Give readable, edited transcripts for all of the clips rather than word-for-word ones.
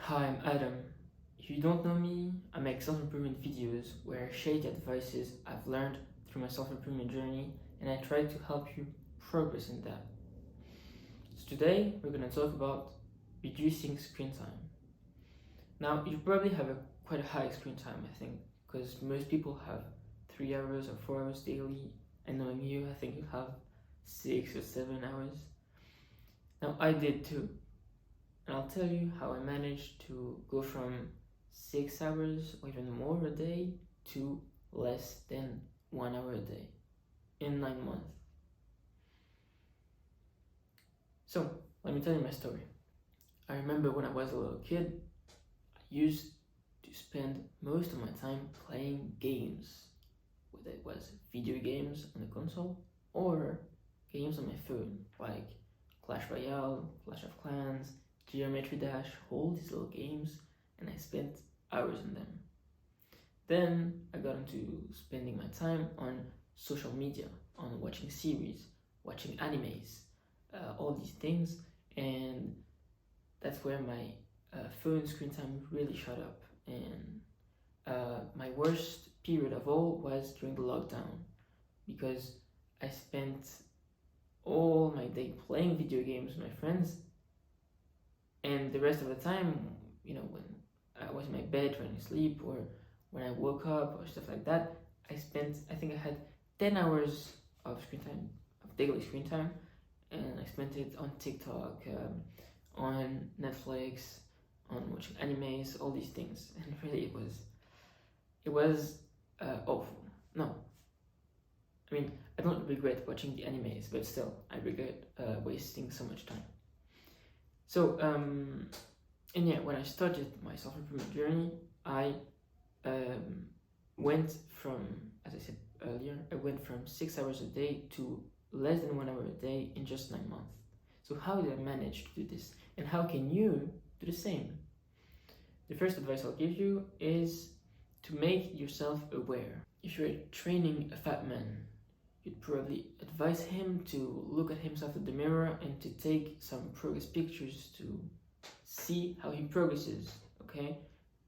Hi, I'm Adam. If you don't know me, I make self-improvement videos where I share the advices I've learned through my self-improvement journey and I try to help you progress in that. So today we're going to talk about reducing screen time. Now you probably have quite a high screen time, I think, because most people have 3 hours or 4 hours daily, and knowing you, I think you have 6 or 7 hours. Now I did too. And I'll tell you how I managed to go from 6 hours or even more a day to less than 1 hour a day in 9 months. So, let me tell you my story. I remember when I was a little kid, I used to spend most of my time playing games, whether it was video games on the console or games on my phone, like Clash Royale, Clash of Clans, Geometry Dash, all these little games, and I spent hours on them. Then I got into spending my time on social media, on watching series, watching animes, all these things, and that's where my phone screen time really shot up. And my worst period of all was during the lockdown, because I spent all my day playing video games with my friends, and the rest of the time, when I was in my bed trying to sleep or when I woke up or stuff like that, I think I had 10 hours of screen time, of daily screen time, and I spent it on TikTok, on Netflix, on watching animes, all these things, and really it was awful. No, I mean, I don't regret watching the animes, but still, I regret wasting so much time. So, and yeah, when I started my self-improvement journey, I went from, as I said earlier, I went from 6 hours a day to less than 1 hour a day in just 9 months. So how did I manage to do this? And how can you do the same? The first advice I'll give you is to make yourself aware. If you're training a fat man, you'd probably advise him to look at himself in the mirror and to take some progress pictures to see how he progresses, okay?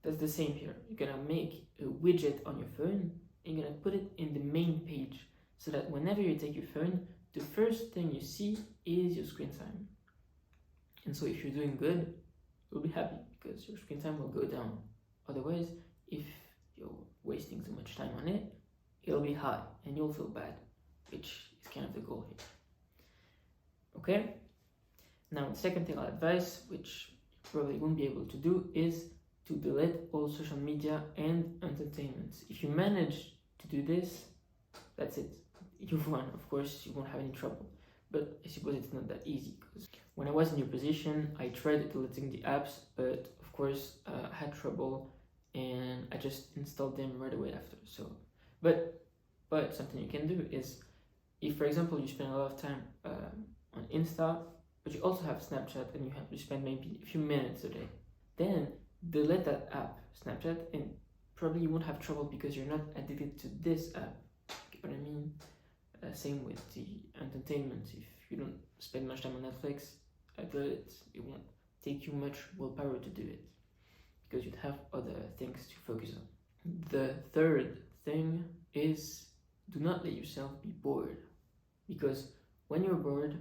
That's the same here. You're gonna make a widget on your phone and you're gonna put it in the main page so that whenever you take your phone, the first thing you see is your screen time. And so if you're doing good, you'll be happy because your screen time will go down. Otherwise, if you're wasting too much time on it, it'll be high and you'll feel bad, which is kind of the goal here. Okay? Now, the second thing I'll advise, which you probably won't be able to do, is to delete all social media and entertainment. If you manage to do this, that's it. You've won. Of course, you won't have any trouble. But I suppose it's not that easy, because when I was in your position, I tried deleting the apps, but of course, I had trouble and I just installed them right away after. So, but something you can do is, if for example you spend a lot of time on Insta, but you also have Snapchat and you spend maybe a few minutes a day, then delete that app, Snapchat, and probably you won't have trouble because you're not addicted to this app. Get what I mean? Same with the entertainment. If you don't spend much time on Netflix, it won't take you much willpower to do it because you'd have other things to focus on. The third thing is, do not let yourself be bored, because when you're bored,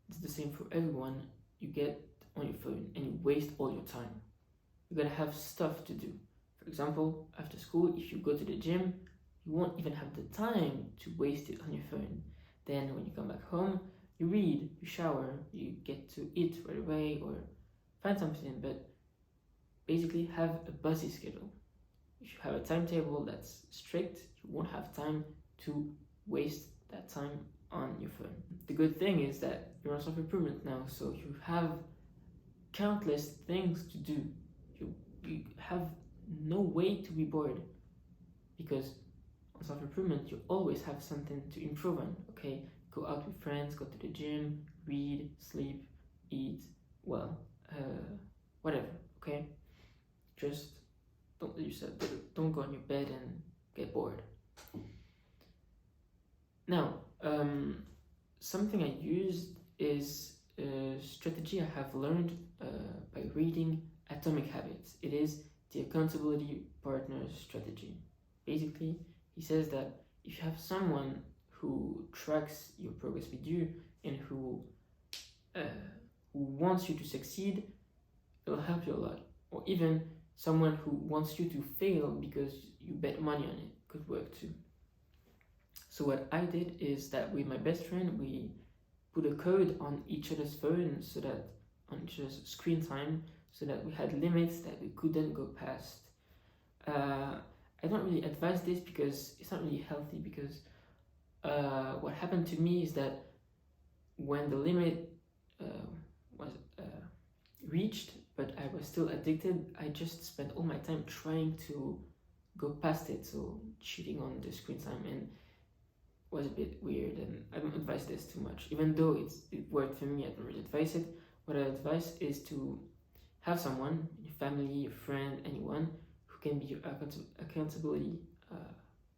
it's the same for everyone. You get on your phone and you waste all your time. You're gonna have stuff to do. For example, after school, if you go to the gym, you won't even have the time to waste it on your phone. Then when you come back home, you read, you shower, you get to eat right away or find something, but basically have a busy schedule. If you have a timetable that's strict, you won't have time to waste that time on your phone. The good thing is that you're on self-improvement now, so you have countless things to do. You have no way to be bored, because on self-improvement you always have something to improve on, okay? Go out with friends, go to the gym, read, sleep, eat, whatever, okay? Just don't let yourself, don't go on your bed and get bored. Now, something I used is a strategy I have learned by reading a Atomic Habits. It is the accountability partner strategy. Basically, he says that if you have someone who tracks your progress with you and who wants you to succeed, it'll help you a lot. Or even someone who wants you to fail because you bet money on it could work too. So what I did is that with my best friend, we put a code on each other's phone, so that on each other's screen time, so that we had limits that we couldn't go past. I don't really advise this because it's not really healthy, because what happened to me is that when the limit was reached, but I was still addicted, I just spent all my time trying to go past it, so cheating on the screen time, and was a bit weird, and I don't advise this too much. Even though it worked for me, I don't really advise it. What I advise is to have someone, your family, your friend, anyone, who can be your accountability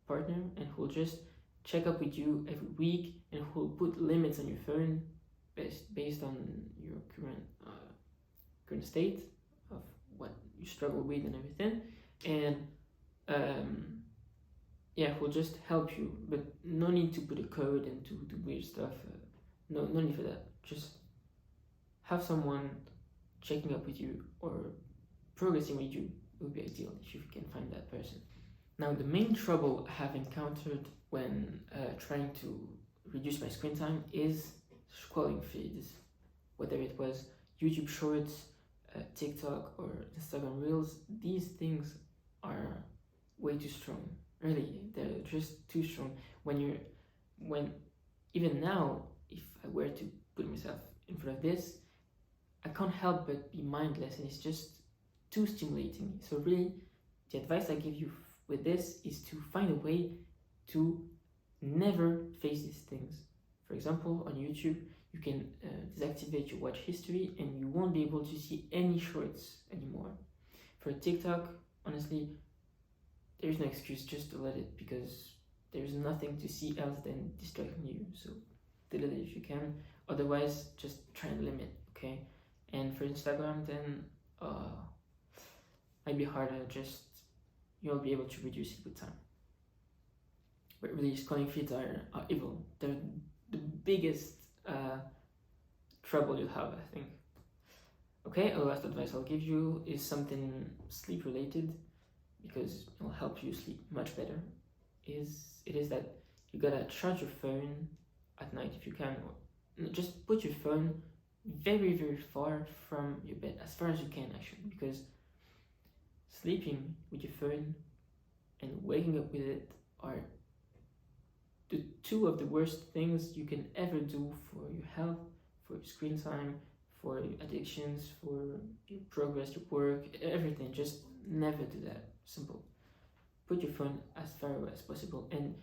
partner, and who will just check up with you every week, and who will put limits on your phone based on your current state of what you struggle with and everything, and yeah, who will just help you, but no need to put a code and to do weird stuff. No need for that. Just have someone checking up with you or progressing with you. It would be ideal if you can find that person. Now, the main trouble I have encountered when trying to reduce my screen time is scrolling feeds, whether it was YouTube Shorts, TikTok, or Instagram Reels. These things are way too strong. Really, they're just too strong. When even now, if I were to put myself in front of this, I can't help but be mindless, and it's just too stimulating. So really, the advice I give you with this is to find a way to never face these things. For example, on YouTube, you can deactivate your watch history, and you won't be able to see any shorts anymore. For TikTok, honestly, there's no excuse just to let it, because there's nothing to see else than distracting you. So delete it if you can. Otherwise, just try and limit, okay? And for Instagram, then might be harder. Just you'll be able to reduce it with time. But really, scrolling feeds are evil. They're the biggest trouble you'll have, I think. Okay, the last advice I'll give you is something sleep related, because it will help you sleep much better. It is that you gotta charge your phone at night if you can, or just put your phone very, very far from your bed, as far as you can actually, because sleeping with your phone and waking up with it are the two of the worst things you can ever do for your health, for your screen time, for your addictions, for your progress, your work, everything. Just never do that. Simple. Put your phone as far away as possible. And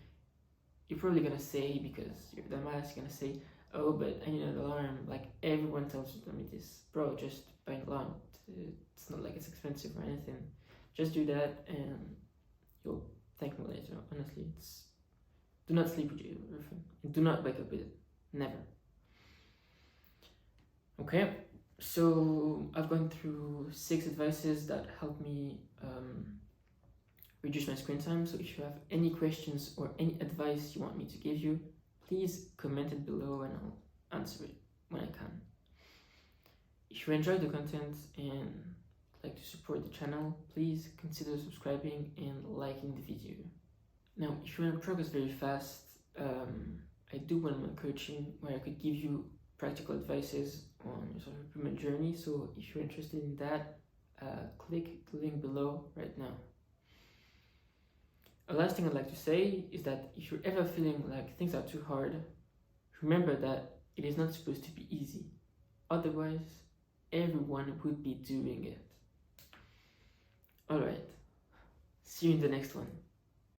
you're probably gonna say, because you're dumbass, you're gonna say, oh, but I need an alarm. Like everyone tells me this. Bro, just buy an alarm. It's not like it's expensive or anything. Just do that and you'll thank me later. Honestly, do not sleep with your phone. And do not wake up with it. Never. Okay, so I've gone through 6 advices that help me reduce my screen time. So if you have any questions or any advice you want me to give you, please comment it below and I'll answer it when I can. If you enjoyed the content and like to support the channel, please consider subscribing and liking the video. Now, if you want to progress very fast, I do one-on-one coaching where I could give you practical advices on your self-improvement journey. So if you're interested in that, click the link below right now. A last thing I'd like to say is that if you're ever feeling like things are too hard, remember that it is not supposed to be easy. Otherwise, everyone would be doing it. Alright, see you in the next one.